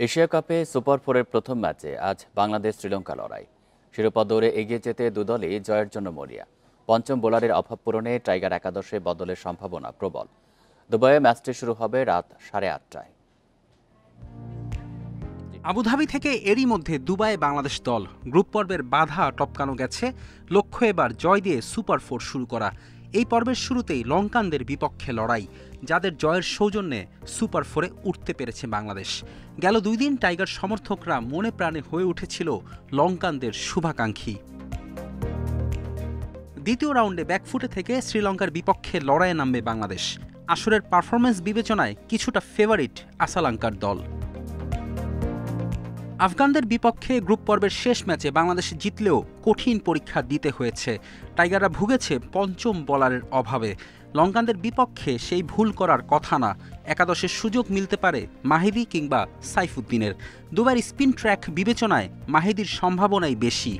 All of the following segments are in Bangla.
এশিয়া কাপে সুপার ফোরের প্রথম ম্যাচে আজ বাংলাদেশ শ্রীলঙ্কা লড়াই। শিরোপা দৌড়ে এগিয়ে যেতে দুদলই জয়ের জন্য মরিয়া। পঞ্চম বোলারের অভাব পূরণে টাইগার একাদশে বদলের সম্ভাবনা প্রবল। দুবাইয়ে ম্যাচটি শুরু হবে রাত 8:30টায়। আবুধাবি থেকে এরই মধ্যে দুবাইয়ে বাংলাদেশ দল গ্রুপ পর্বের বাধা টপকানো গেছে। লক্ষ্য এবার জয় দিয়ে সুপার ফোর শুরু করা। এই পর্বের শুরুতেই লঙ্কানদের বিপক্ষে লড়াই, যাদের জয়ের সৌজন্যে সুপার ফোরে উঠতে পেরেছে বাংলাদেশ। গেল 2 দিন টাইগার সমর্থকরা মনে প্রাণে হয়ে উঠেছিল লঙ্কানদের শুভাকাঙ্ক্ষী। দ্বিতীয় রাউন্ডে ব্যাকফুটে থেকে শ্রীলঙ্কার বিপক্ষে লড়াইয়ে নামবে বাংলাদেশ। আসরের পারফরমেন্স বিবেচনায় কিছুটা ফেভারিট আসালাঙ্কার দল। আফগানদের বিপক্ষে গ্রুপ পর্বের শেষ ম্যাচে বাংলাদেশ জিতলেও কঠিন পরীক্ষা দিতে হয়েছে। টাইগাররা ভুগেছে পঞ্চম বোলারের অভাবে। লঙ্কানদের বিপক্ষে সেই ভুল করার কথা না। একাদশের সুযোগ মিলতে পারে মাহিদি কিংবা সাইফুদ্দিনের। দুবাইয়ের স্পিন ট্র্যাক বিবেচনায় মাহিদির সম্ভাবনাই বেশি।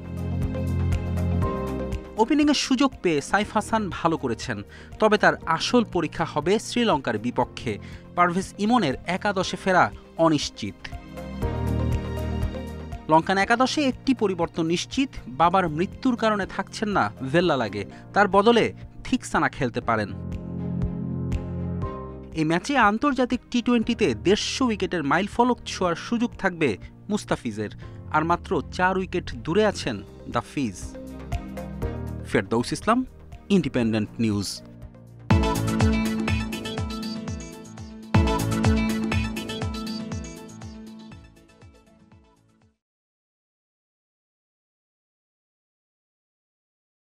ওপেনিংয়ের সুযোগ পেয়ে সাইফ হাসান ভালো করেছেন, তবে তার আসল পরীক্ষা হবে শ্রীলঙ্কার বিপক্ষে। পারভেজ ইমনের একাদশে ফেরা অনিশ্চিত। লঙ্কান একাদশে একটি পরিবর্তন নিশ্চিত, বাবার মৃত্যুর কারণে থাকছেন না ভেল্লালাগে। তার বদলে থিকসানা খেলতে পারেন। এই ম্যাচে আন্তর্জাতিক টি-20তে 150 উইকেটের মাইলফলক ছোঁয়ার সুযোগ থাকবে মুস্তাফিজের। আর মাত্র 4 উইকেট দূরে আছেন the fees. Ferdous Islam, independent news.